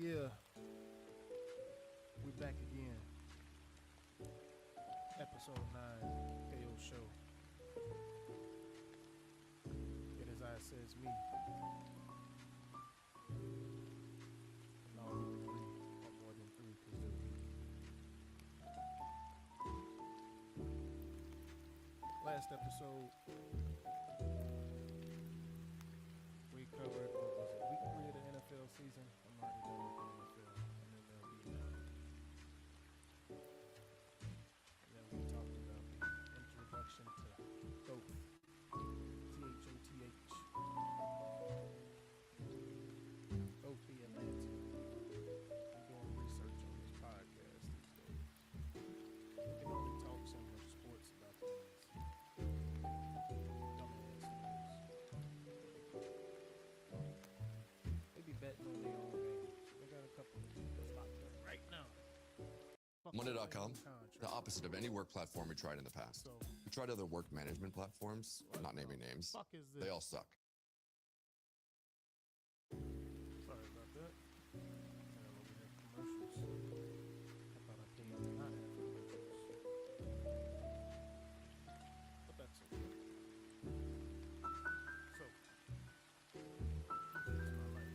Yeah. We back again. Episode 9, KO Show. It is I, says me. No, three, or more than three, because last episode, we covered, what was it, week 3 of the NFL season. I'm already done with the NFL and MLB now. And then we talked about the introduction to Thoth. Thoth. Thoth the Atlantic. I'm doing research on this podcast these days. We can only talk so much sports about these dumbass niggas. They be betting on their own games. They got a couple of niggas locked up right now. Monday.com, the opposite of any work platform we tried in the past. So, We tried other work management platforms, not naming names. fuck is this? They all suck. Sorry about that. I don't know we have commercials. I thought I came to not have commercials. But that's okay. So, here's my life.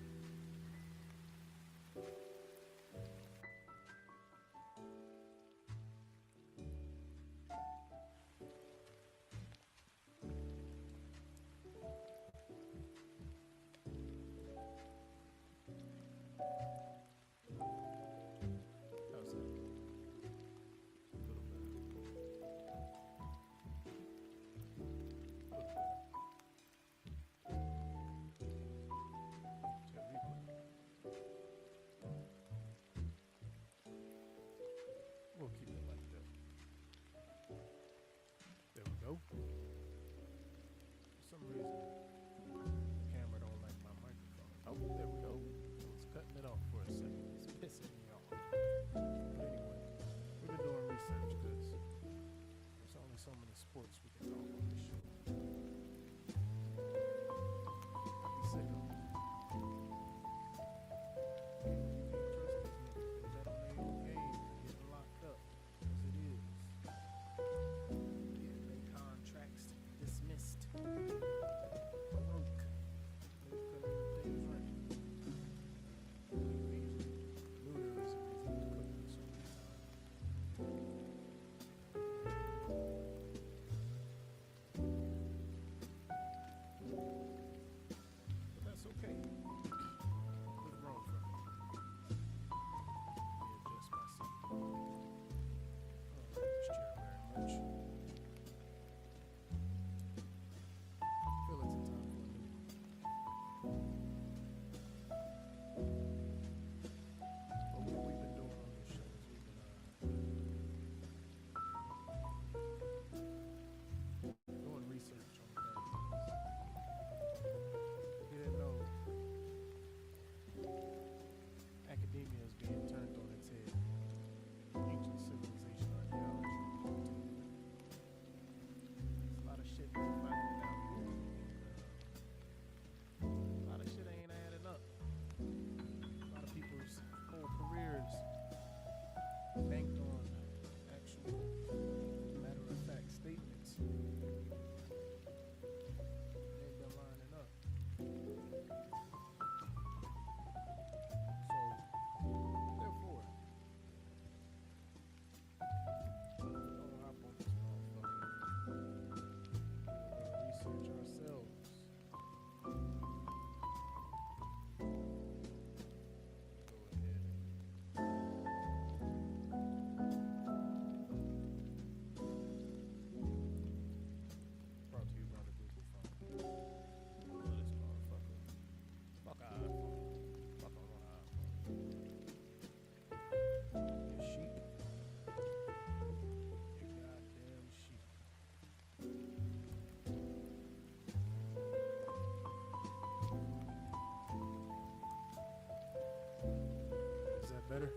better?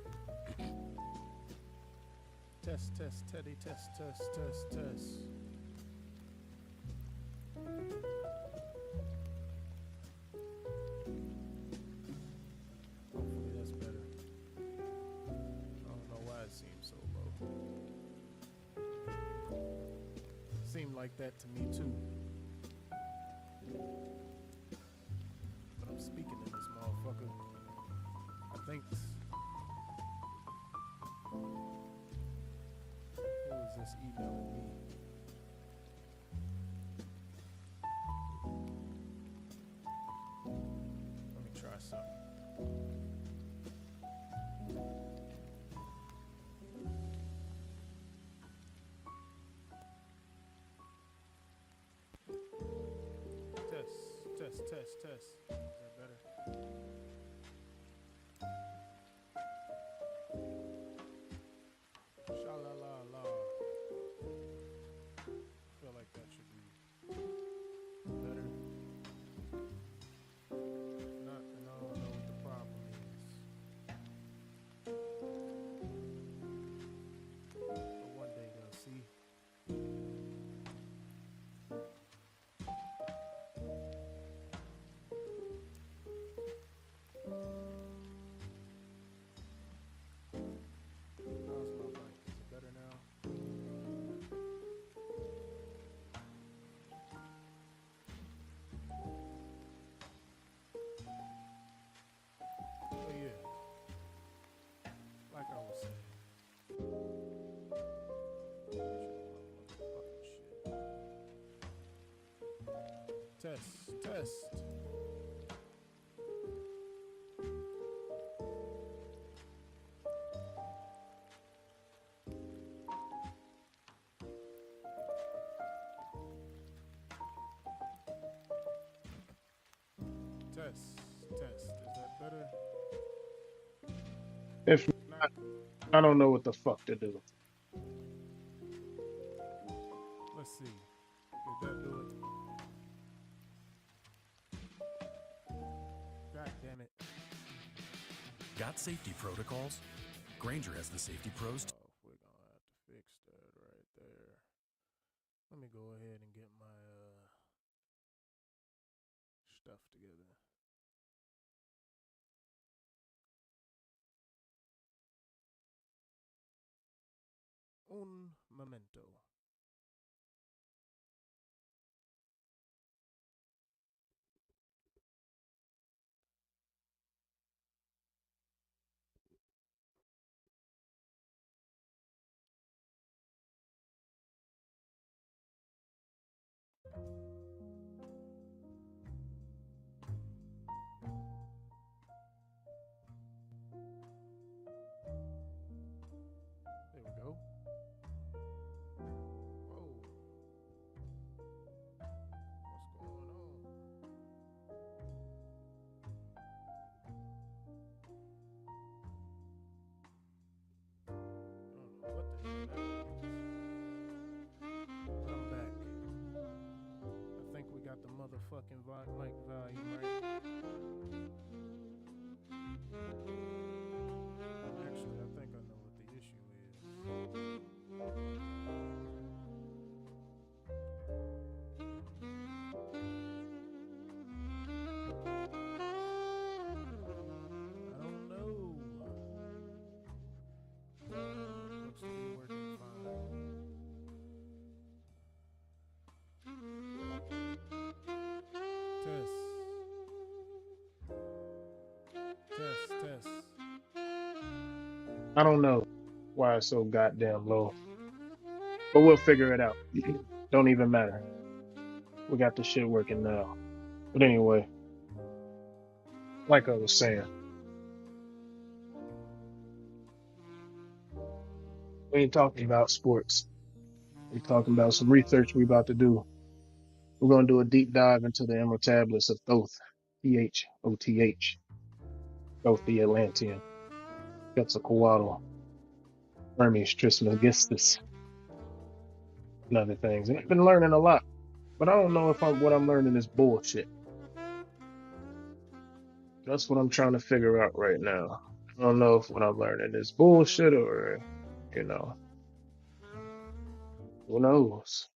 Test, test, Teddy, test, test, test, test. Hopefully that's better. I don't know why it seems so low. Seemed like that to me too. But I'm speaking to this motherfucker. I think. Who is this emailing me? Let me try something. Test. Is that better? Sha-la-la-la. Feel like that should be better. If not, then I don't know what the problem is. But one day they'll see. How's my mic? Is it better now? Oh yeah, like I was saying. Test. Test. Is that better? If not, I don't know what the fuck to do. Let's see. Did that do it? God damn it. Got safety protocols? Granger has the safety pros. We're gonna have to fix that right there. Let me go ahead and get my stuff together. Un momento. There we go. Whoa. What's going on? I don't know what the hell that is. But I'm back. I think we got the motherfucking mic volume right. Actually, I think I know what the issue is. I don't know. Looks to be working fine. Test. I don't know why it's so goddamn low, but we'll figure it out. Don't even matter. We got the shit working now. But anyway, like I was saying, we ain't talking about sports. We're talking about some research we about to do. We're going to do a deep dive into the Emerald Tablets of Thoth, Thoth, Thoth the Atlantean, Quetzalcoatl, Hermes Trismegistus, and other things. And I've been learning a lot, but I don't know if what I'm learning is bullshit. That's what I'm trying to figure out right now. I don't know if what I'm learning is bullshit or, you know, who knows?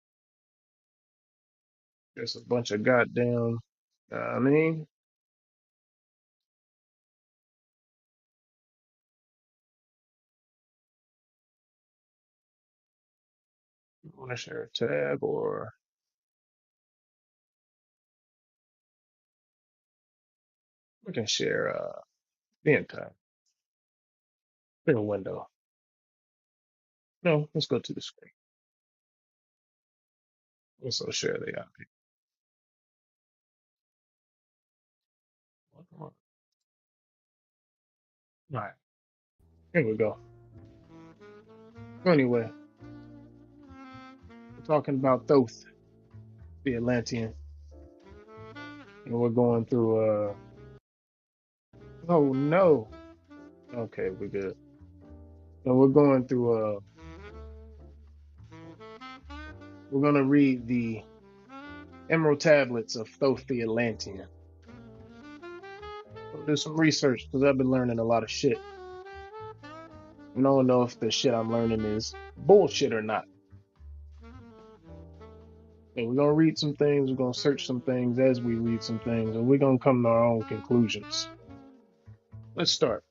Just a bunch of goddamn, I mean, you want to share a tab or we can share the entire share a window. No, let's go to the screen. Let's also share the IP. All right, here we go. Anyway, we're talking about Thoth, the Atlantean, and we're going through oh no. Okay, we're good. So we're going through we're gonna read the Emerald Tablets of Thoth the Atlantean. We'll do some research because I've been learning a lot of shit. I don't know if the shit I'm learning is bullshit or not. And we're gonna read some things, we're gonna search some things as we read some things, and we're gonna come to our own conclusions. Let's start.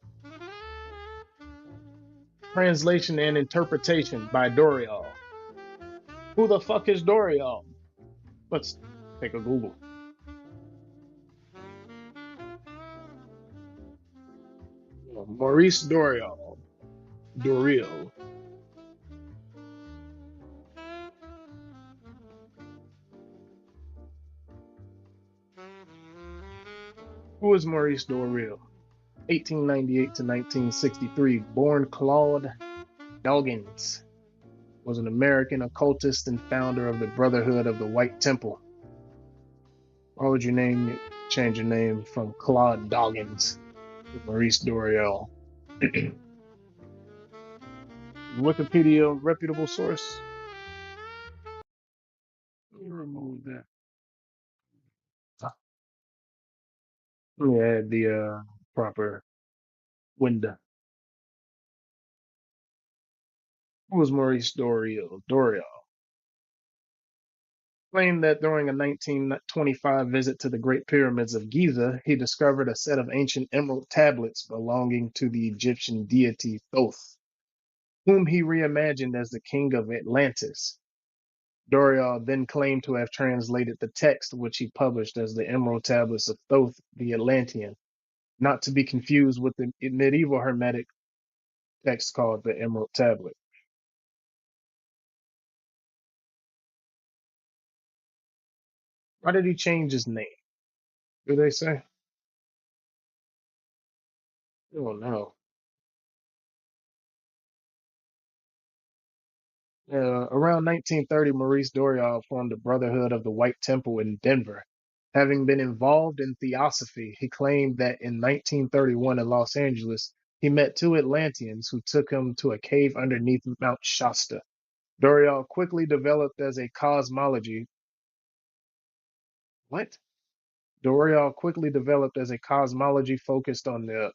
Translation and interpretation by Dorial. Who the fuck is Dorial? Let's take a Google. Maurice Dorial. Dorial. Who is Maurice Dorial? 1898 to 1963, born Claude Doggins, was an American occultist and founder of the Brotherhood of the White Temple. Why would you change your name from Claude Doggins to Maurice Dorial? Wikipedia, reputable source. Let me remove that. Let me add the proper window. Who was Maurice Dorial? Dorial claimed that during a 1925 visit to the Great Pyramids of Giza, he discovered a set of ancient emerald tablets belonging to the Egyptian deity Thoth, whom he reimagined as the king of Atlantis. Dorial then claimed to have translated the text, which he published as the Emerald Tablets of Thoth the Atlantean, not to be confused with the medieval Hermetic text called the Emerald Tablet. Why did he change his name? Do they say? Oh no. Around 1930, Maurice Dorial formed the Brotherhood of the White Temple in Denver. Having been involved in theosophy, he claimed that in 1931 in Los Angeles, he met two Atlanteans who took him to a cave underneath Mount Shasta. Dorial quickly developed as a cosmology. What? Dorial quickly developed as a cosmology focused on the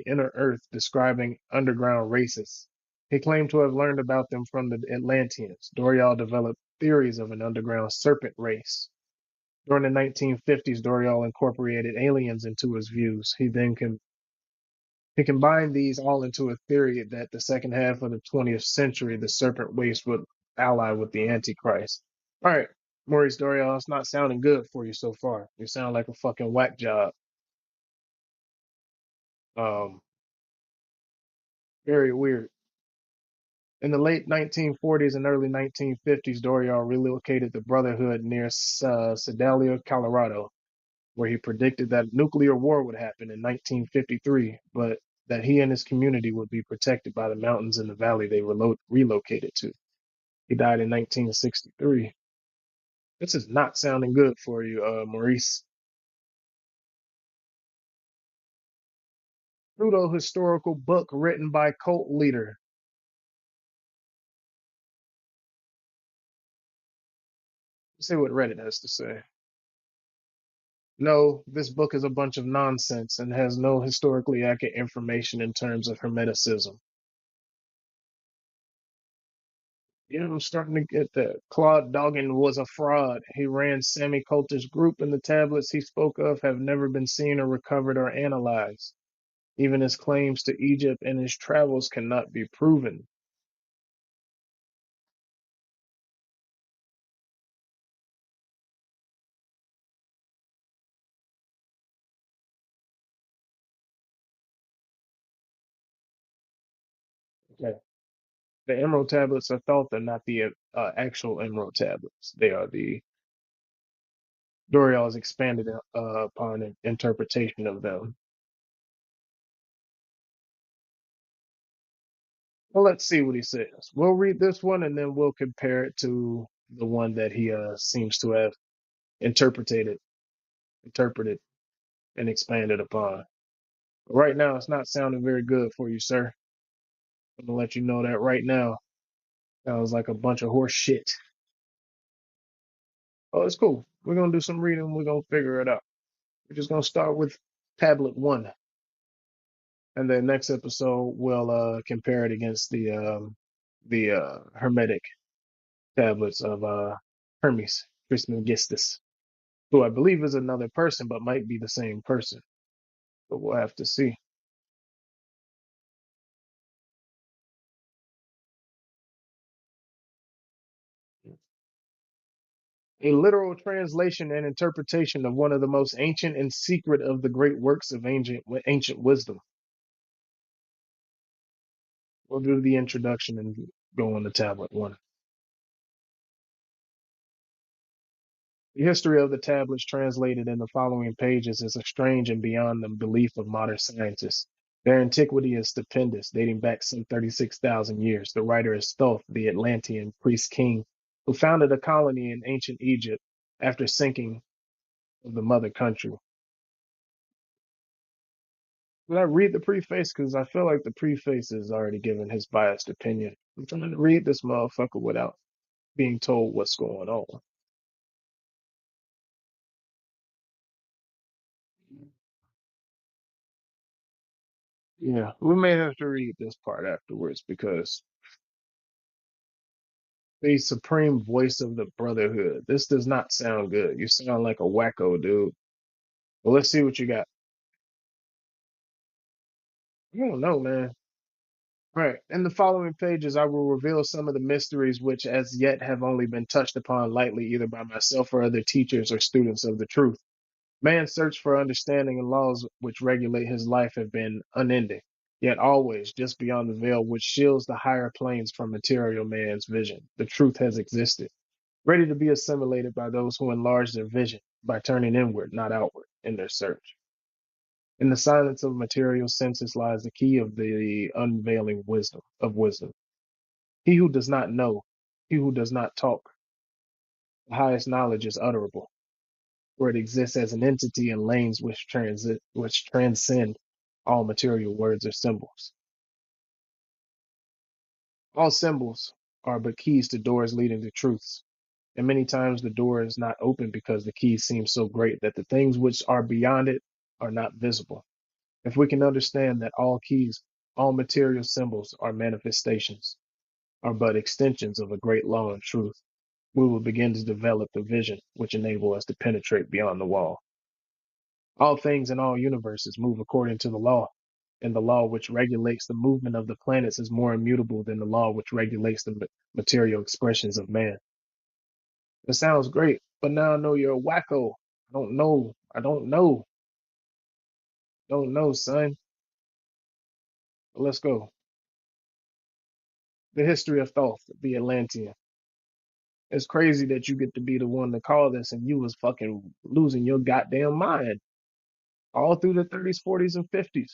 inner earth, describing underground races. He claimed to have learned about them from the Atlanteans. Dorial developed theories of an underground serpent race. During the 1950s, Dorial incorporated aliens into his views. He combined these all into a theory that the second half of the 20th century, the serpent race would ally with the Antichrist. All right, Maurice Dorial, it's not sounding good for you so far. You sound like a fucking whack job. Um, Very weird. In the late 1940s and early 1950s, Dorial relocated the Brotherhood near Sedalia, Colorado, where he predicted that nuclear war would happen in 1953, but that he and his community would be protected by the mountains in the valley they relocated to. He died in 1963. This is not sounding good for you, Maurice. Pseudo historical book written by cult leader. Let's see what Reddit has to say. No, this book is a bunch of nonsense and has no historically accurate information in terms of Hermeticism. Yeah, I'm starting to get that. Claude Doggin was a fraud. He ran Sammy Coulter's group, and the tablets he spoke of have never been seen or recovered or analyzed. Even his claims to Egypt and his travels cannot be proven. Okay. The Emerald tablets are thought they're not the actual Emerald tablets. They are the Dorial's expanded upon an interpretation of them. Well, let's see what he says. We'll read this one and then we'll compare it to the one that he seems to have interpreted, interpreted, and expanded upon. But right now, it's not sounding very good for you, sir. I'm gonna let you know that right now. Sounds like a bunch of horse shit. Oh, it's cool. We're gonna do some reading. We're gonna figure it out. We're just gonna start with tablet one, and then next episode we'll compare it against the Hermetic tablets of Hermes Trismegistus, who I believe is another person, but might be the same person. But we'll have to see. A literal translation and interpretation of one of the most ancient and secret of the great works of ancient wisdom. We'll do the introduction and go on to tablet one. The history of the tablets translated in the following pages is strange and beyond the belief of modern scientists. Their antiquity is stupendous, dating back some 36,000 years. The writer is Thoth, the Atlantean priest king, who founded a colony in ancient Egypt after sinking of the mother country. Did I read the preface? Because I feel like the preface is already given his biased opinion. I'm trying to read this motherfucker without being told what's going on. Yeah, we may have to read this part afterwards because the supreme voice of the Brotherhood. This does not sound good. You sound like a wacko, dude. Well, let's see what you got. I don't know, man. All right. In the following pages, I will reveal some of the mysteries which, as yet, have only been touched upon lightly either by myself or other teachers or students of the truth. Man's search for understanding and laws which regulate his life have been unending, yet always just beyond the veil which shields the higher planes from material man's vision. The truth has existed, ready to be assimilated by those who enlarge their vision by turning inward, not outward, in their search. In the silence of material senses lies the key of the unveiling wisdom of wisdom. He who does not know, he who does not talk, the highest knowledge is utterable, where it exists as an entity in lanes which transcend all material words or symbols. All symbols are but keys to doors leading to truths, and many times the door is not open because the keys seem so great that the things which are beyond it are not visible. If we can understand that all keys, all material symbols are manifestations, are but extensions of a great law and truth, we will begin to develop the vision which enable us to penetrate beyond the wall. All things in all universes move according to the law, and the law which regulates the movement of the planets is more immutable than the law which regulates the material expressions of man. It sounds great, but now I know you're a wacko. I don't know. I don't know. Don't know, son. But let's go. The history of Thoth, the Atlantean. It's crazy that you get to be the one to call this and you was fucking losing your goddamn mind all through the 30s, 40s, and 50s.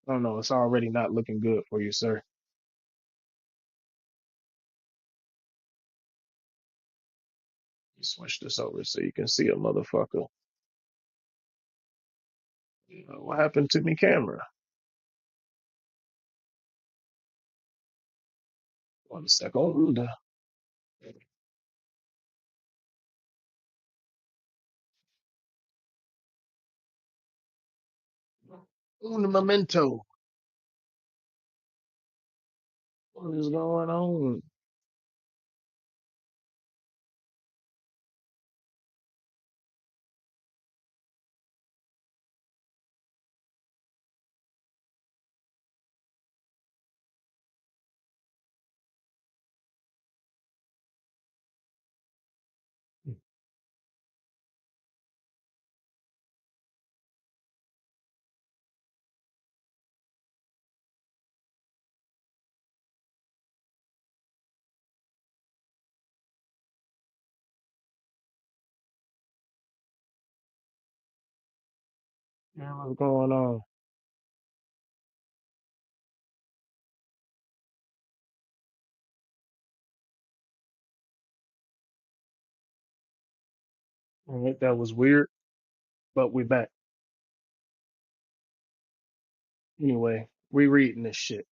I don't know. It's already not looking good for you, sir. You switch this over so you can see a motherfucker. What happened to me camera? 1 second. Un memento. What is going on? Yeah, what's going on? All right, that was weird, but we're back. Anyway, rereading this shit.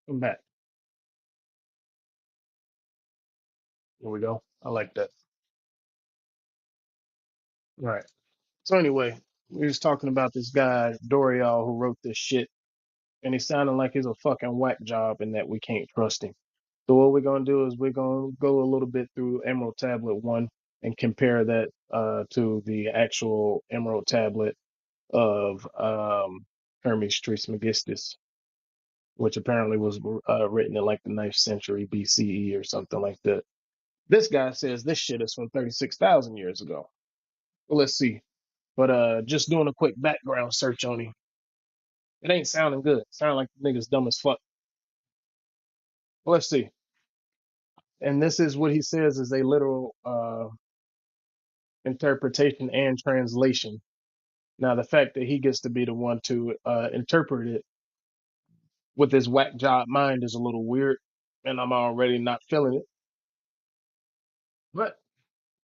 I'm back. Here we go. I like that. All right. So anyway, we was talking about this guy, Dorial, who wrote this shit, and he sounded like he's a fucking whack job and that we can't trust him. So what we're gonna do is we're gonna go a little bit through Emerald Tablet 1 and compare that to the actual Emerald Tablet of Hermes Trismegistus, which apparently was written in like the 9th century BCE or something like that. This guy says this shit is from 36,000 years ago. Well, let's see. But just doing a quick background search on him, it ain't sounding good. Sound like the nigga's dumb as fuck. Well, let's see. And this is what he says is a literal interpretation and translation. Now, the fact that he gets to be the one to interpret it with his whack job mind is a little weird, and I'm already not feeling it. But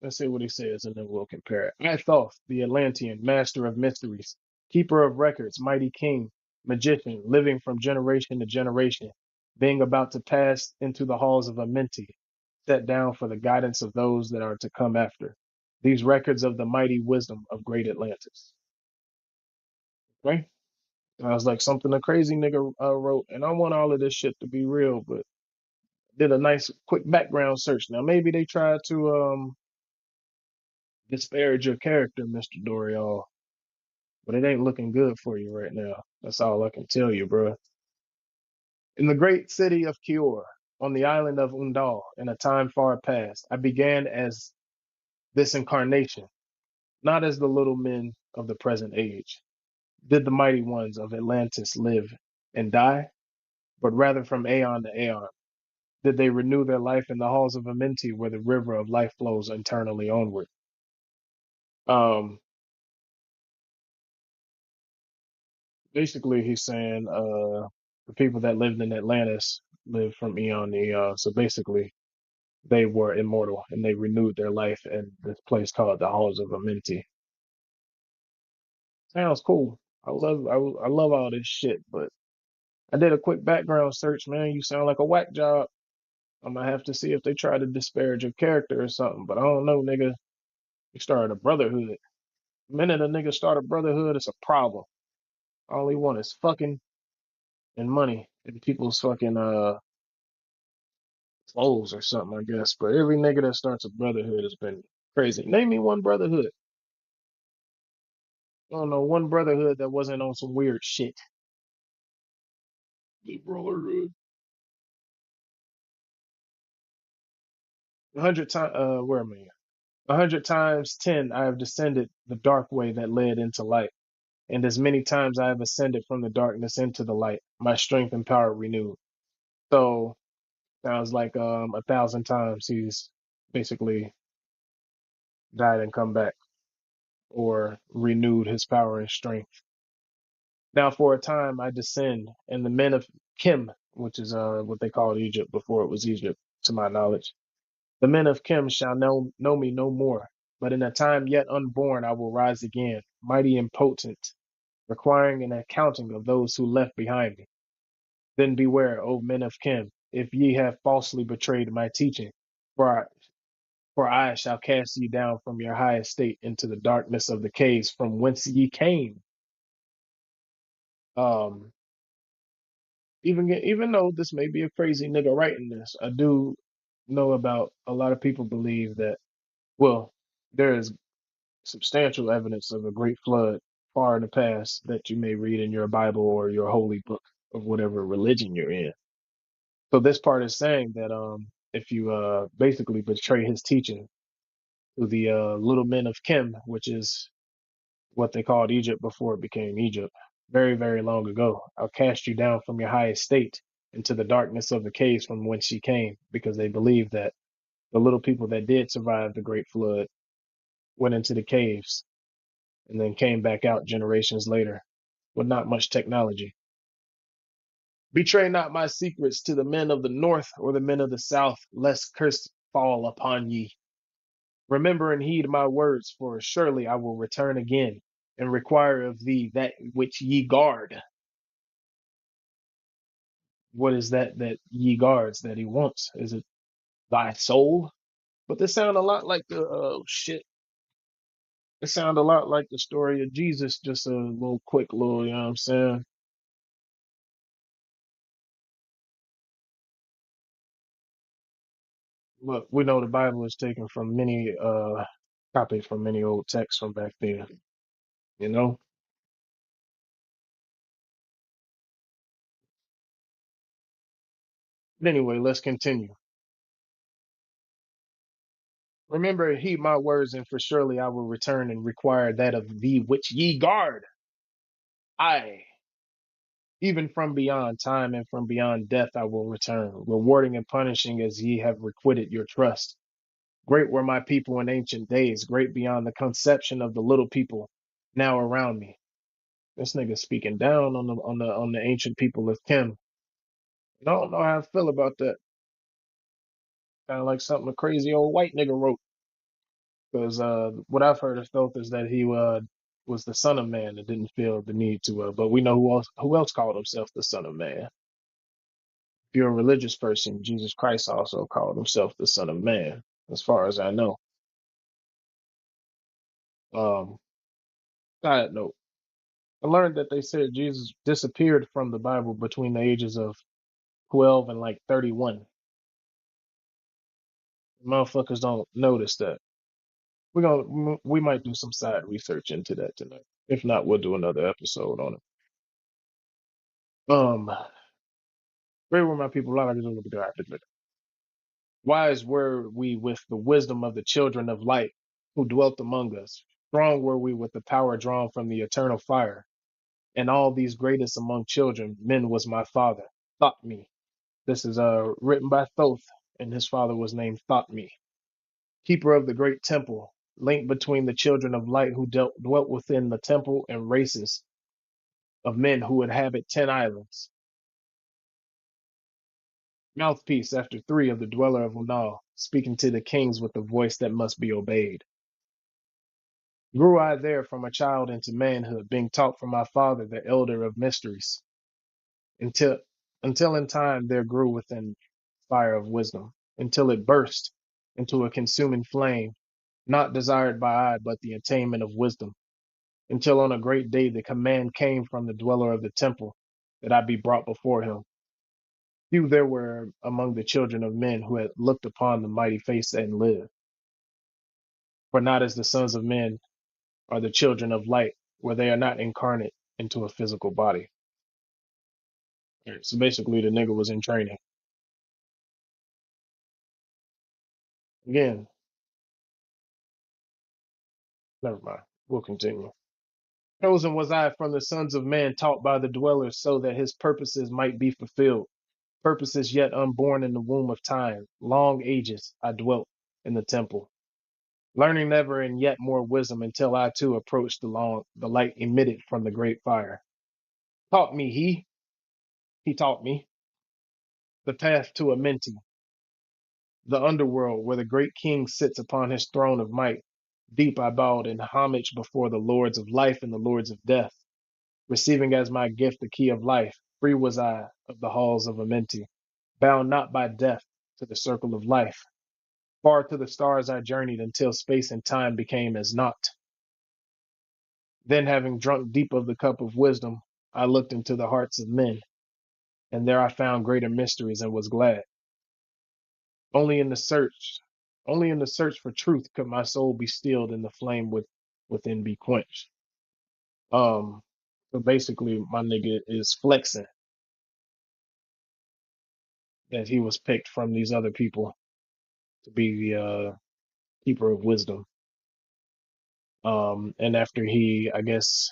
let's see what he says, and then we'll compare it. I, Thoth, the Atlantean, master of mysteries, keeper of records, mighty king, magician, living from generation to generation, being about to pass into the halls of Amenti, set down for the guidance of those that are to come after. These records of the mighty wisdom of great Atlantis. Okay? I was like something a crazy nigga wrote, and I want all of this shit to be real, but did a nice quick background search. Now maybe they tried to disparage your character, Mr. Dorial, but it ain't looking good for you right now. That's all I can tell you, bro. In the great city of Kior, on the island of Undal, in a time far past, I began as this incarnation, not as the little men of the present age. Did the mighty ones of Atlantis live and die? But rather from aeon to aeon. Did they renew their life in the halls of Amenti where the river of life flows internally onward? Um, Basically, he's saying the people that lived in Atlantis lived from eon to eon. So basically, they were immortal and they renewed their life in this place called the halls of Amenti. Sounds cool. I love all this shit, but I did a quick background search, man. You sound like a whack job. I'm gonna have to see if they try to disparage your character or something. But I don't know, nigga. You started a brotherhood. The minute a nigga start a brotherhood, it's a problem. All he want is fucking and money and people's fucking clothes or something, I guess. But every nigga that starts a brotherhood has been crazy. Name me one brotherhood. I don't know one brotherhood that wasn't on some weird shit. The brotherhood. 100 times. Where am I? 100 times 10, I have descended the dark way that led into light, and as many times I have ascended from the darkness into the light, my strength and power renewed. So sounds like 1,000 times he's basically died and come back or renewed his power and strength. Now for a time I descend, and the men of Kim, which is what they called Egypt before it was Egypt, to my knowledge, the men of Kim shall know me no more. But in a time yet unborn I will rise again, mighty and potent, requiring an accounting of those who left behind me. Then beware, O men of Kim, if ye have falsely betrayed my teaching, for I, for I shall cast ye down from your high estate into the darkness of the caves from whence ye came. Um, even though this may be a crazy nigga writing this, I do know about a lot of people believe that, well, there is substantial evidence of a great flood far in the past that you may read in your Bible or your holy book of whatever religion you're in. So this part is saying that if you basically betray his teaching to the little men of Kim, which is what they called Egypt before it became Egypt, very, very long ago, I'll cast you down from your high estate into the darkness of the caves from whence ye came, because they believed that the little people that did survive the great flood went into the caves and then came back out generations later with not much technology. Betray not my secrets to the men of the north or the men of the south, lest curse fall upon ye. Remember and heed my words, for surely I will return again and require of thee that which ye guard. What is that ye guards that he wants? Is it thy soul? But this sound a lot like the shit. It sound a lot like the story of Jesus, just a little quick little, you know what I'm saying? Look, we know the Bible is taken from many copies from many old texts from back then, you know? But anyway, let's continue. Remember, heed my words, and for surely I will return and require that of thee which ye guard. I, even from beyond time and from beyond death, I will return, rewarding and punishing as ye have requited your trust. Great were my people in ancient days, great beyond the conception of the little people now around me. This nigga speaking down on the ancient people of Kim. I don't know how I feel about that. Kind of like something a crazy old white nigga wrote. Because what I've heard of Thoth is that he was the son of man and didn't feel the need to. But we know who else called himself the son of man. If you're a religious person, Jesus Christ also called himself the son of man, as far as I know. Um, Side note, I learned that they said Jesus disappeared from the Bible between the ages of 12 and like 31. Motherfuckers don't notice that. We might do some side research into that tonight. If not, we'll do another episode on it. Where were my people? Wise were we with the wisdom of the children of light who dwelt among us. Strong were we with the power drawn from the eternal fire. And all these greatest among children, men was my father, thought me. This is written by Thoth, and his father was named Thought me. Keeper of the great temple, link between the children of light who dwelt within the temple and races of men who inhabit 10 islands. Mouthpiece after 3 of the dweller of Unal, speaking to the kings with a voice that must be obeyed. Grew I there from a child into manhood, being taught from my father, the elder of mysteries, until until in time there grew within fire of wisdom, until it burst into a consuming flame, not desired by I, but the attainment of wisdom, until on a great day the command came from the dweller of the temple that I be brought before him. Few there were among the children of men who had looked upon the mighty face and lived. For not as the sons of men are the children of light, where they are not incarnate into a physical body. Right, so basically, the nigga was in training. Again, never mind. We'll continue. Chosen was I from the sons of man, taught by the dwellers, so that his purposes might be fulfilled. Purposes yet unborn in the womb of time. Long ages I dwelt in the temple, learning never and yet more wisdom until I too approached the light emitted from the great fire. Taught me he taught me the path to Amenti, the underworld where the great king sits upon his throne of might. Deep I bowed in homage before the lords of life and the lords of death, receiving as my gift the key of life. Free was I of the halls of Amenti, bound not by death to the circle of life. Far to the stars I journeyed until space and time became as naught. Then, having drunk deep of the cup of wisdom, I looked into the hearts of men, and there I found greater mysteries and was glad. Only in the search, only in the search for truth could my soul be stilled and the flame within be quenched. Um, so basically, my nigga is flexing that he was picked from these other people to be the keeper of wisdom. And after he, I guess,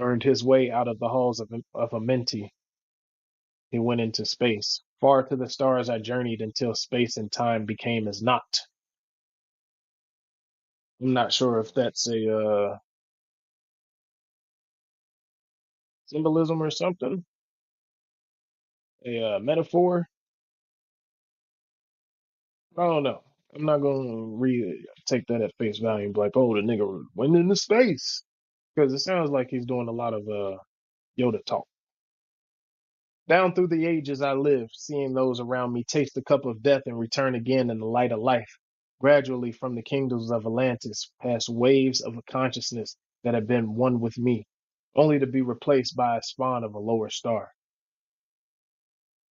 earned his way out of the halls of Amenti, he went into space. Far to the stars I journeyed until space and time became as naught. I'm not sure if that's a symbolism or something, a metaphor. I don't know. I'm not gonna take that at face value and be like, oh, the nigga went into space, because it sounds like he's doing a lot of Yoda talk. Down through the ages I lived, seeing those around me taste the cup of death and return again in the light of life. Gradually, from the kingdoms of Atlantis, past waves of a consciousness that had been one with me, only to be replaced by a spawn of a lower star.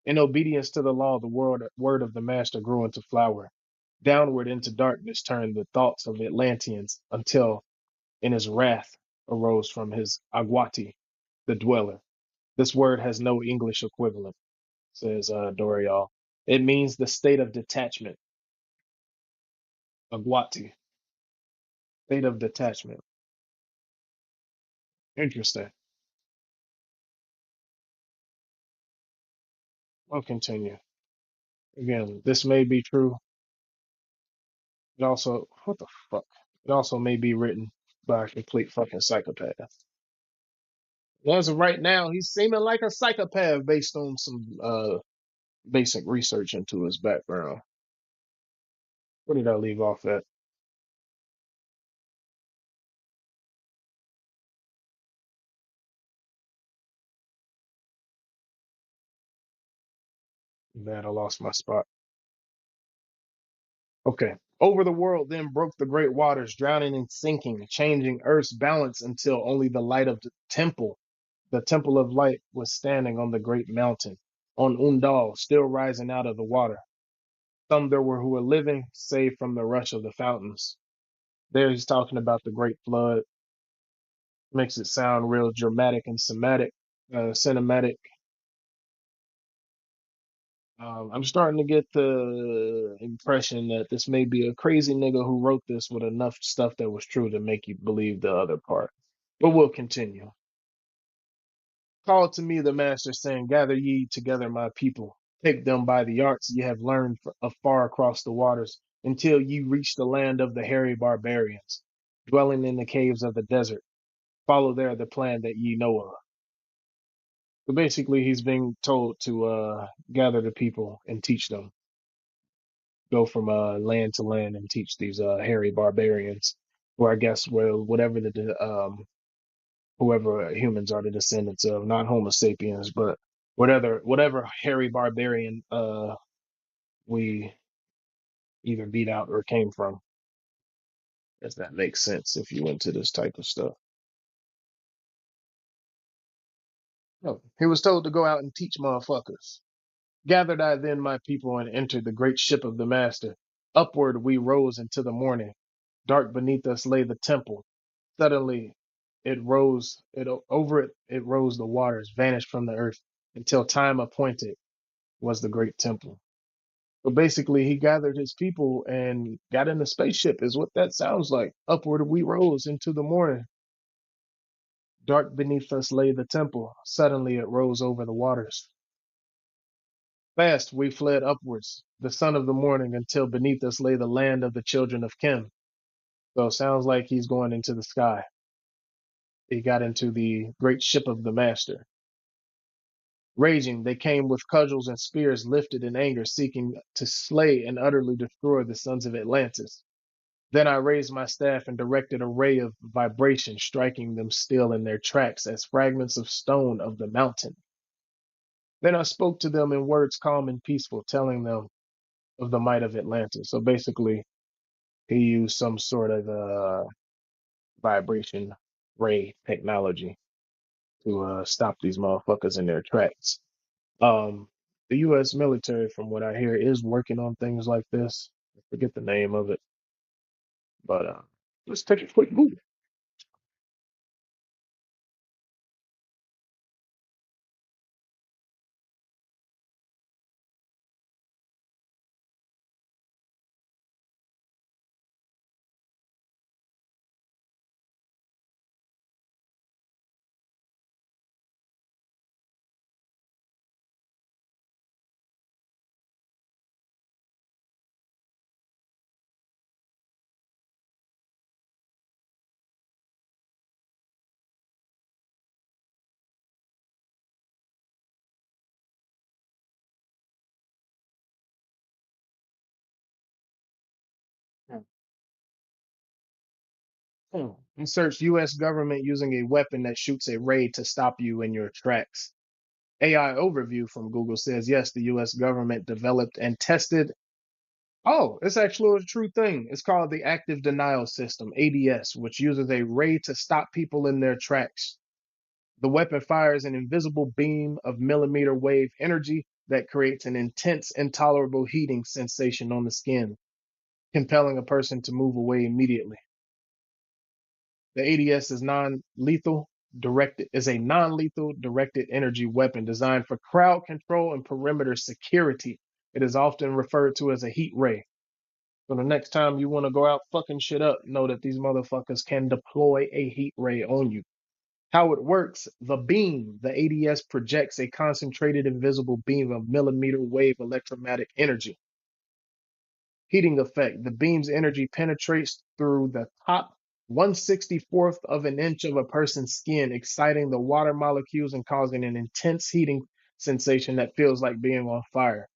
In obedience to the law, the word of the master grew into flower. Downward into darkness turned the thoughts of Atlanteans until, in his wrath, arose from his Agwati, the dweller. This word has no English equivalent, says Dorial. It means the state of detachment. Agwati, state of detachment. Interesting. I'll continue. Again, this may be true. It also, what the fuck? It also may be written by a complete fucking psychopath. As of right now, he's seeming like a psychopath based on some basic research into his background. Where did I leave off at? Man, I lost my spot. Okay. Over the world then broke the great waters, drowning and sinking, changing Earth's balance until only the light of the temple of light, was standing on the great mountain, on Undal, still rising out of the water. Some there were who were living, save from the rush of the fountains. There he's talking about the great flood. Makes it sound real dramatic and cinematic. I'm starting to get the impression that this may be a crazy nigga who wrote this with enough stuff that was true to make you believe the other part. But we'll continue. Called to me the master, saying, gather ye together my people. Take them by the arts ye have learned afar across the waters, until ye reach the land of the hairy barbarians, dwelling in the caves of the desert. Follow there the plan that ye know of. So basically, he's being told to gather the people and teach them. Go from land to land and teach these hairy barbarians, or I guess well, whoever humans are the descendants of, not Homo sapiens, but whatever hairy barbarian we either beat out or came from. If that makes sense, if you into this type of stuff. No, he was told to go out and teach motherfuckers. Gathered I then my people and entered the great ship of the master. Upward we rose into the morning. Dark beneath us lay the temple. Suddenly it rose, it rose the waters, vanished from the earth, until time appointed was the great temple. So basically, he gathered his people and got in a spaceship, is what that sounds like. Upward we rose into the morning. Dark beneath us lay the temple. Suddenly it rose over the waters. Fast we fled upwards, the sun of the morning, until beneath us lay the land of the children of Kim. So it sounds like he's going into the sky. He got into the great ship of the master. Raging, they came with cudgels and spears lifted in anger, seeking to slay and utterly destroy the sons of Atlantis. Then I raised my staff and directed a ray of vibration, striking them still in their tracks as fragments of stone of the mountain. Then I spoke to them in words calm and peaceful, telling them of the might of Atlantis. So basically, he used some sort of vibration ray technology to stop these motherfuckers in their tracks. Um, the U.S. military, from what I hear, is working on things like this. I forget the name of it, but let's take a quick Google. Research U.S. government using a weapon that shoots a ray to stop you in your tracks. AI overview from Google says yes, the U.S. government developed and tested. Oh, it's actually a true thing. It's called the Active Denial System, ADS, which uses a ray to stop people in their tracks. The weapon fires an invisible beam of millimeter wave energy that creates an intense, intolerable heating sensation on the skin, compelling a person to move away immediately. The ADS is a non-lethal directed energy weapon designed for crowd control and perimeter security. It is often referred to as a heat ray. So the next time you want to go out fucking shit up, know that these motherfuckers can deploy a heat ray on you. How it works, the ADS projects a concentrated invisible beam of millimeter wave electromagnetic energy. Heating effect, the beam's energy penetrates through the top 1/64th of an inch of a person's skin, exciting the water molecules and causing an intense heating sensation that feels like being on fire.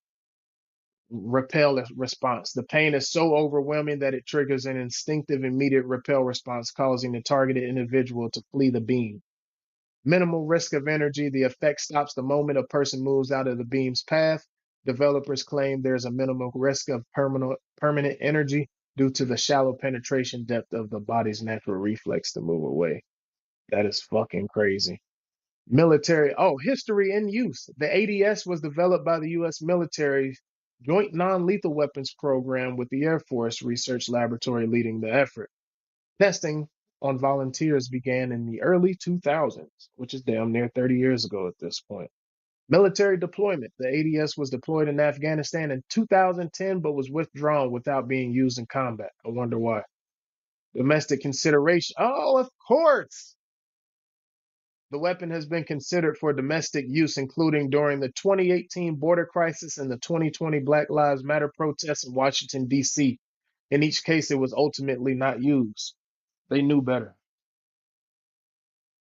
Repel response. The pain is so overwhelming that it triggers an instinctive immediate repel response, causing the targeted individual to flee the beam. Minimal risk of energy. The effect stops the moment a person moves out of the beam's path. Developers claim there's a minimal risk of permanent energy due to the shallow penetration depth of the body's natural reflex to move away. That is fucking crazy. Military. Oh, history and use. The ADS was developed by the U.S. military's Joint Non-Lethal Weapons Program, with the Air Force Research Laboratory leading the effort. Testing on volunteers began in the early 2000s, which is damn near 30 years ago at this point. Military deployment. The ADS was deployed in Afghanistan in 2010, but was withdrawn without being used in combat. I wonder why. Domestic consideration. Oh, of course. The weapon has been considered for domestic use, including during the 2018 border crisis and the 2020 Black Lives Matter protests in Washington, D.C. In each case, it was ultimately not used. They knew better.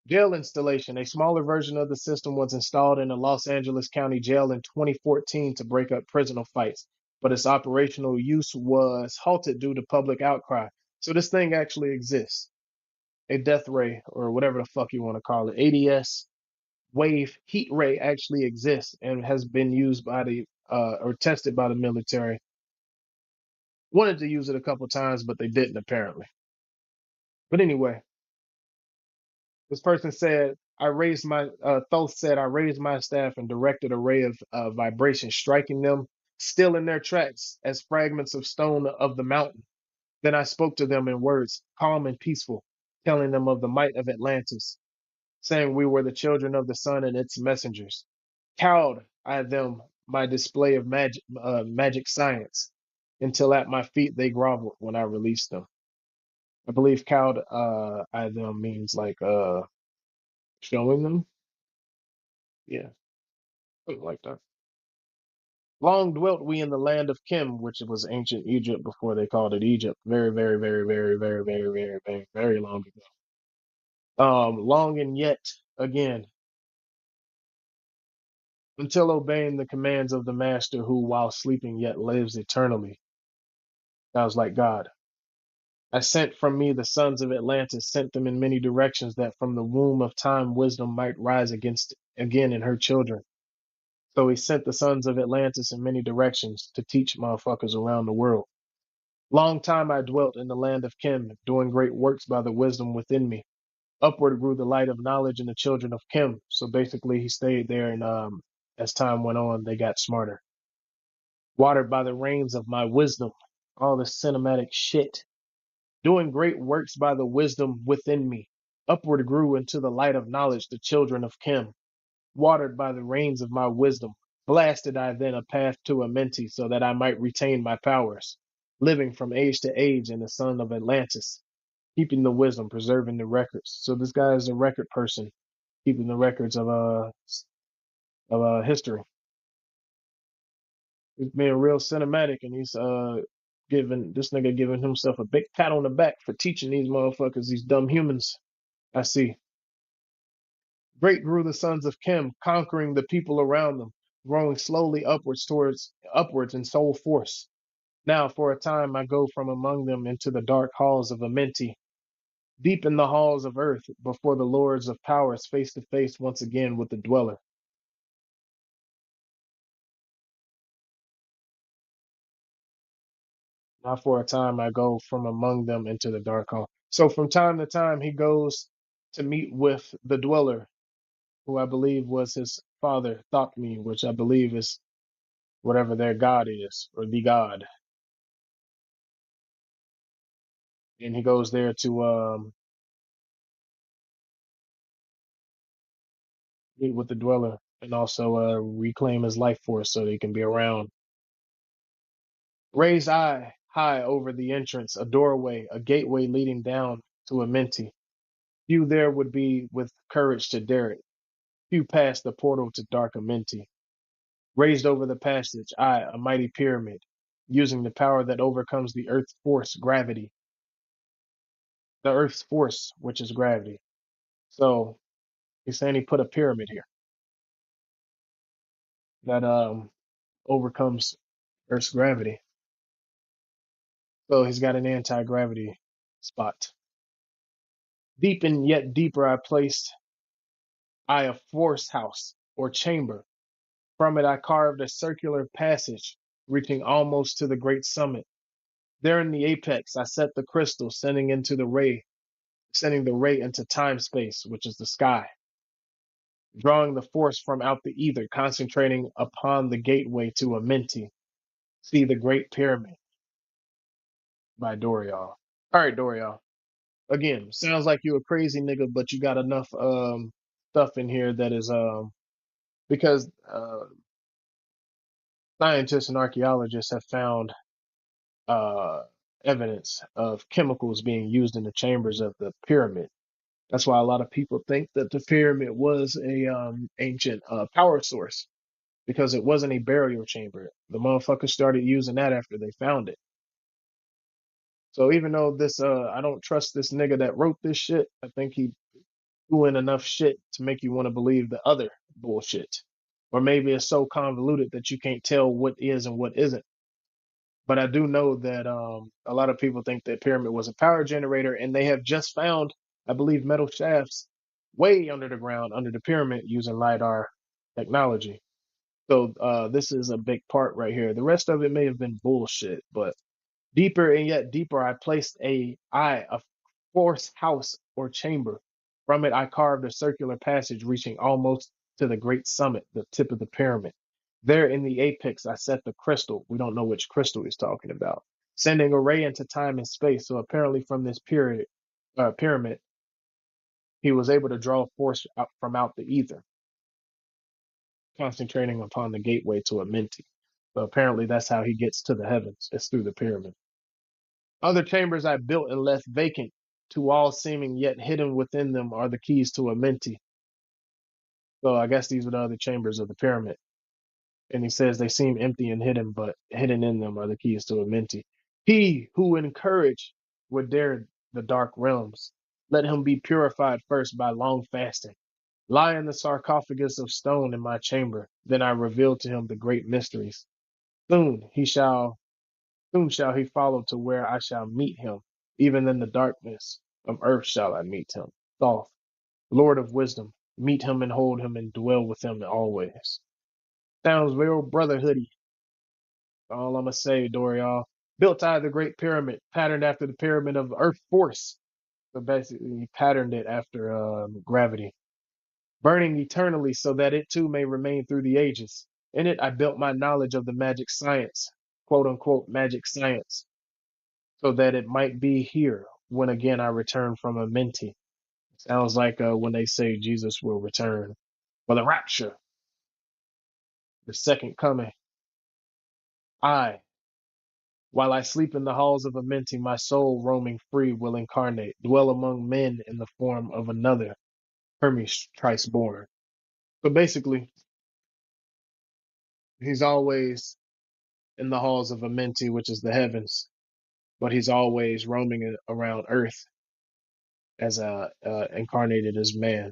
Jail installation. A smaller version of the system was installed in the Los Angeles County Jail in 2014 to break up prisoner fights, but its operational use was halted due to public outcry. So this thing actually exists. A death ray, or whatever the fuck you want to call it, ADS wave heat ray actually exists and has been used by the or tested by the military. Wanted to use it a couple times, but they didn't apparently. But anyway, this person said, Thoth said, I raised my staff and directed a ray of vibration, striking them still in their tracks as fragments of stone of the mountain. Then I spoke to them in words, calm and peaceful, telling them of the might of Atlantis, saying we were the children of the sun and its messengers. Cowed I them my display of magic science, until at my feet they groveled when I released them. I believe cowed I them means like showing them. Yeah, something like that. Long dwelt we in the land of Kim, which was ancient Egypt before they called it Egypt. Very, very, very, very, very, very, very, very, very long ago. Long and yet again, until obeying the commands of the Master, who while sleeping yet lives eternally. I was like God. I sent from me the sons of Atlantis, sent them in many directions, that from the womb of time wisdom might rise again in her children. So he sent the sons of Atlantis in many directions to teach motherfuckers around the world. Long time I dwelt in the land of Kim, doing great works by the wisdom within me. Upward grew the light of knowledge in the children of Kim. So basically, he stayed there, and as time went on, they got smarter. Watered by the rains of my wisdom, all this cinematic shit. Doing great works by the wisdom within me. Upward grew into the light of knowledge the children of Kim. Watered by the rains of my wisdom, blasted I then a path to Amenti so that I might retain my powers, living from age to age in the sun of Atlantis, keeping the wisdom, preserving the records. So this guy is a record person, keeping the records of history. He's being real cinematic, and he's giving this nigga giving himself a big pat on the back for teaching these motherfuckers, these dumb humans. I see. Great grew the sons of Kim, conquering the people around them, growing slowly upwards in soul force. Now for a time I go from among them into the dark halls of Amenti, deep in the halls of earth, before the lords of powers, face to face once again with the dweller. Now for a time I go from among them into the dark hall. So from time to time he goes to meet with the dweller, who I believe was his father, Thothmi, which I believe is whatever their god is, or the god. And he goes there to meet with the dweller and also reclaim his life force so they can be around. Raise eye high over the entrance, a doorway, a gateway leading down to Amenti. Few there would be with courage to dare it. Few past the portal to dark Amenti. Raised over the passage, I, a mighty pyramid, using the power that overcomes the earth's force, gravity. The earth's force, which is gravity. So he's saying he put a pyramid here that overcomes Earth's gravity. So he's got an anti-gravity spot. Deep and yet deeper I placed I a force house or chamber. From it I carved a circular passage, reaching almost to the great summit. There in the apex I set the crystal, sending the ray into time space, which is the sky, drawing the force from out the ether, concentrating upon the gateway to Amenti. See the Great Pyramid by Dorial. All right, Dorial. Again, sounds like you a crazy nigga, but you got enough stuff in here that is because scientists and archaeologists have found uh evidence of chemicals being used in the chambers of the pyramid. That's why a lot of people think that the pyramid was a ancient power source because it wasn't a burial chamber. The motherfuckers started using that after they found it. So even though this I don't trust this nigga that wrote this shit, I think he doing enough shit to make you want to believe the other bullshit. Or maybe it's so convoluted that you can't tell what is and what isn't. But I do know that a lot of people think that pyramid was a power generator, and they have just found, I believe, metal shafts way under the ground, under the pyramid, using LiDAR technology. So this is a big part right here. The rest of it may have been bullshit, but deeper and yet deeper, I placed a force house or chamber. From it, I carved a circular passage reaching almost to the great summit, the tip of the pyramid. There in the apex, I set the crystal. We don't know which crystal he's talking about, sending a ray into time and space. So apparently, from this pyramid, he was able to draw force out from out the ether, concentrating upon the gateway to Amenti. So apparently, that's how he gets to the heavens. It's through the pyramid. Other chambers I built and left vacant, to all seeming, yet hidden within them are the keys to Amenti. So I guess these are the other chambers of the pyramid. And he says they seem empty and hidden, but hidden in them are the keys to Amenti. He who in courage would dare the dark realms, let him be purified first by long fasting. Lie in the sarcophagus of stone in my chamber, then I reveal to him the great mysteries. Soon he shall Soon shall he follow to where I shall meet him. Even in the darkness of earth shall I meet him. Thoth, Lord of wisdom, meet him and hold him and dwell with him always. Sounds real brotherhoody. All I'ma say, Dorial. Built I the great pyramid, patterned after the pyramid of earth force. So basically, he patterned it after gravity, burning eternally so that it too may remain through the ages. In it, I built my knowledge of the magic science, quote unquote, magic science, so that it might be here when again I return from a menti. Sounds like when they say Jesus will return for the rapture, the second coming. I, while I sleep in the halls of a menti, my soul roaming free will incarnate, dwell among men in the form of another Hermes thrice born. So basically, he's always in the halls of Amenti, which is the heavens, but he's always roaming around Earth as a incarnated as man,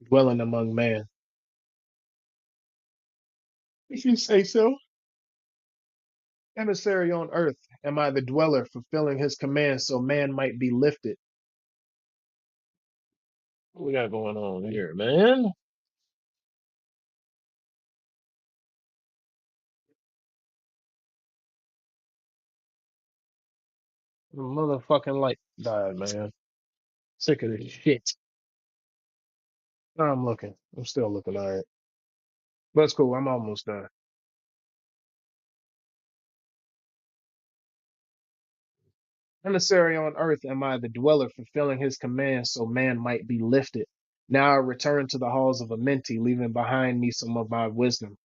dwelling among man. If you say so. Emissary on Earth, am I the dweller, fulfilling his commands so man might be lifted? What we got going on here, man? The motherfucking light died, man. Sick of this shit. I'm looking. I'm still looking all right. But it's cool. I'm almost done. Emissary on earth, am I the dweller, fulfilling his commands so man might be lifted? Now I return to the halls of Amenti, leaving behind me some of my wisdom.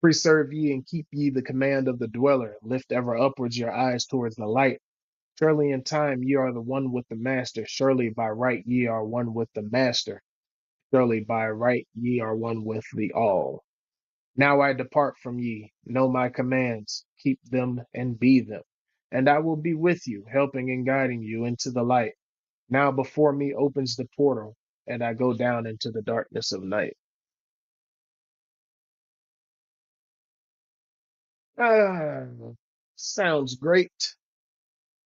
Preserve ye and keep ye the command of the dweller. Lift ever upwards your eyes towards the light. Surely in time ye are the one with the master. Surely by right ye are one with the master. Surely by right ye are one with the all. Now I depart from ye. Know my commands. Keep them and be them. And I will be with you, helping and guiding you into the light. Now before me opens the portal, and I go down into the darkness of night. Ah, sounds great.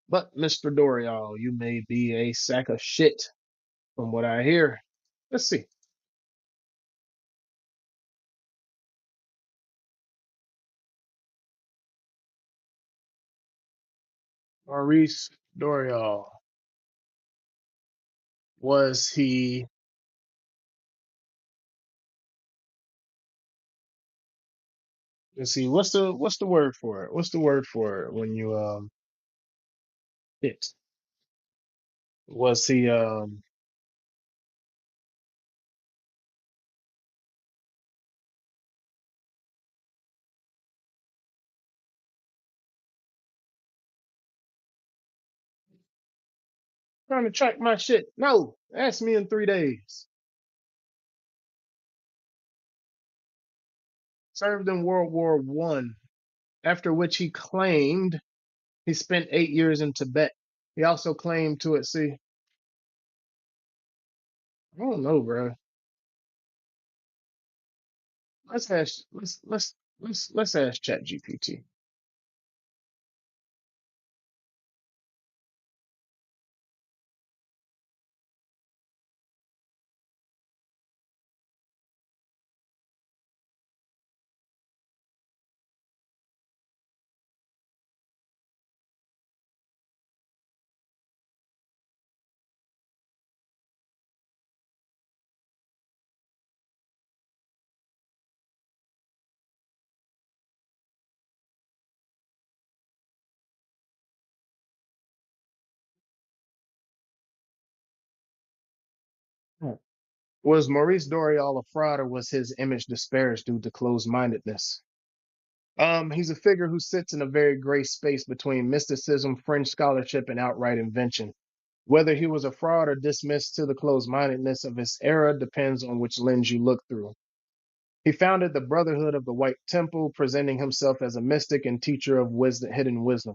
But Mr. Dorial, you may be a sack of shit from what I hear. Let's see. Maurice Dorial, was he, let's see, what's the word for it? What's the word for it when you it? Was he trying to track my shit? No, ask me in 3 days. Served in World War I, after which he claimed he spent 8 years in Tibet. He also claimed to it. See, I don't know, bro. Let's ask ChatGPT. Was Maurice Doreal a fraud, or was his image disparaged due to closed-mindedness? He's a figure who sits in a very gray space between mysticism, fringe scholarship, and outright invention. Whether he was a fraud or dismissed to the closed-mindedness of his era depends on which lens you look through. He founded the Brotherhood of the White Temple, presenting himself as a mystic and teacher of wisdom, hidden wisdom.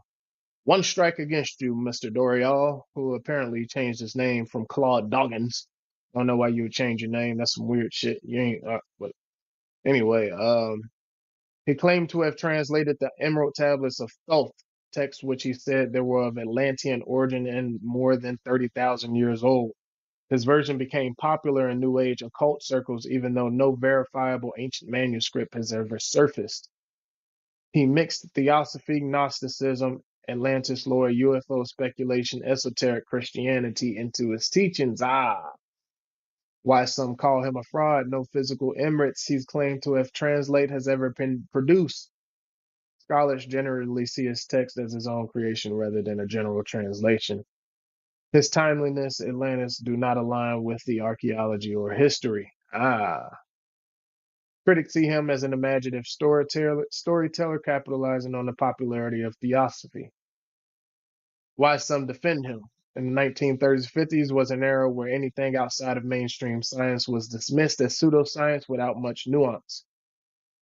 One strike against you, Mr. Dorial, who apparently changed his name from Claude Doggins. I don't know why you would change your name. That's some weird shit. You ain't. But anyway, he claimed to have translated the Emerald Tablets of Thoth, texts which he said they were of Atlantean origin and more than 30,000 years old. His version became popular in New Age occult circles, even though no verifiable ancient manuscript has ever surfaced. He mixed theosophy, Gnosticism, Atlantis lore, UFO speculation, esoteric Christianity into its teachings. Why some call him a fraud. No physical Emirates he's claimed to have translated has ever been produced. Scholars generally see his text as his own creation rather than a general translation. His timeliness, Atlantis, do not align with the archaeology or history. Critics see him as an imaginative storyteller capitalizing on the popularity of theosophy. Why some defend him. In the 1930s, 50s was an era where anything outside of mainstream science was dismissed as pseudoscience without much nuance.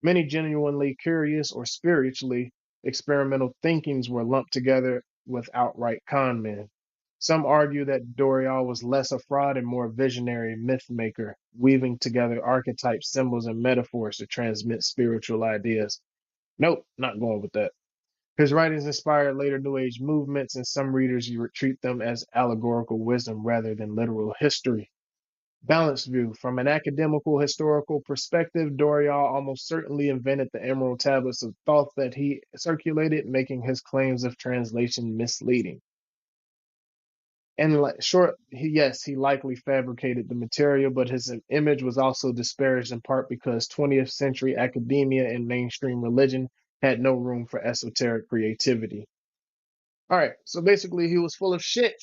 Many genuinely curious or spiritually experimental thinkings were lumped together with outright con men. Some argue that Dorial was less a fraud and more visionary myth maker, weaving together archetypes, symbols, and metaphors to transmit spiritual ideas. Nope, not going with that. His writings inspired later New Age movements, and some readers treat them as allegorical wisdom rather than literal history. Balanced view. From an academical historical perspective, Dorial almost certainly invented the emerald tablets of Thoth that he circulated, making his claims of translation misleading. In short, yes, he likely fabricated the material, but his image was also disparaged in part because 20th century academia and mainstream religion had no room for esoteric creativity. All right, so basically, he was full of shit.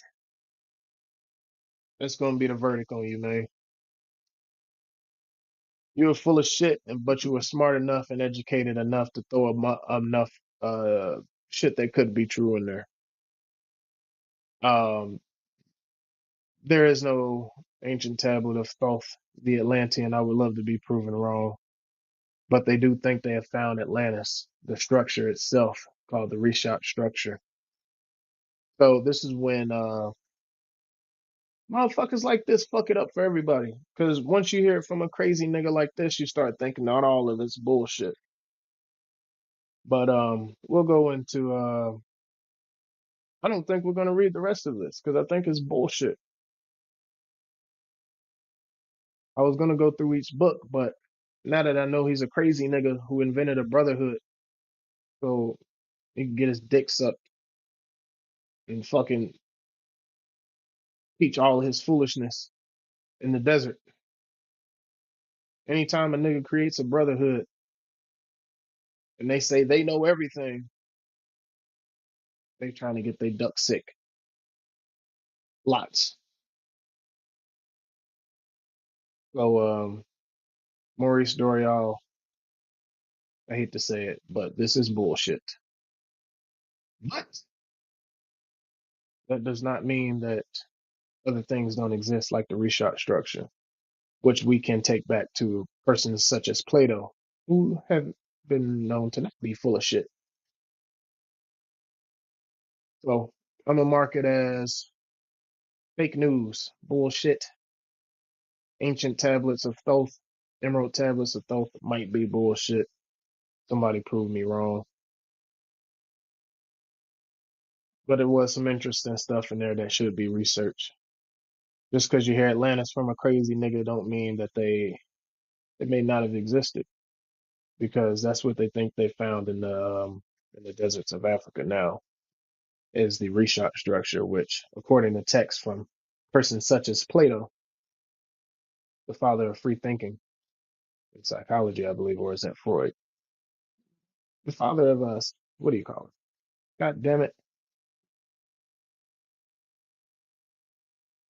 That's going to be the verdict on you, man. You were full of shit, but you were smart enough and educated enough to throw enough shit that could be true in there. Um, there is no ancient tablet of Thoth, the Atlantean. I would love to be proven wrong, but they do think they have found Atlantis, the structure itself, called the Reshot structure. So this is when motherfuckers like this fuck it up for everybody. Because once you hear it from a crazy nigga like this, you start thinking not all of it's bullshit. But we'll go into I don't think we're gonna read the rest of this because I think it's bullshit. I was gonna go through each book, but now that I know he's a crazy nigga who invented a brotherhood, so he can get his dick sucked and fucking teach all his foolishness in the desert. Anytime a nigga creates a brotherhood and they say they know everything, they trying to get their duck sick. Lots. So Maurice Dorial, I hate to say it, but this is bullshit. But that does not mean that other things don't exist like the Reshot structure, which we can take back to persons such as Plato, who have been known to not be full of shit. So I'm gonna mark it as fake news, bullshit. Ancient tablets of Thoth, emerald tablets of Thoth might be bullshit. Somebody prove me wrong. But there was some interesting stuff in there that should be researched. Just because you hear Atlantis from a crazy nigga don't mean that they may not have existed, because that's what they think they found in the deserts of Africa now is the Reshot structure, which, according to texts from persons such as Plato, the father of free thinking in psychology, I believe, or is that Freud? The father of us, what do you call it? God damn it.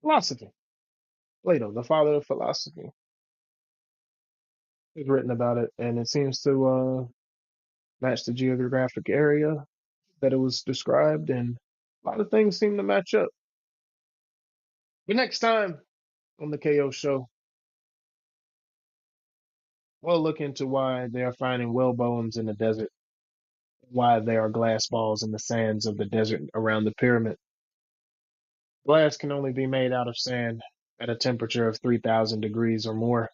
Philosophy. Plato, the father of philosophy, has written about it, and it seems to match the geographic area that it was described, and a lot of things seem to match up. But next time on the KO show, we'll look into why they are finding whale bones in the desert, why there are glass balls in the sands of the desert around the pyramid. Glass can only be made out of sand at a temperature of 3,000 degrees or more.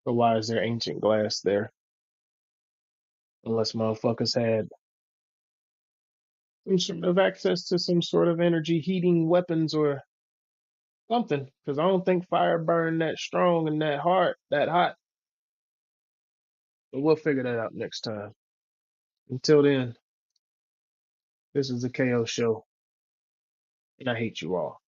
So why is there ancient glass there? Unless motherfuckers had some sort of access to some sort of energy heating weapons or something. Because I don't think fire burned that strong and that hard, that hot. But we'll figure that out next time. Until then, this is the KO show, and I hate you all.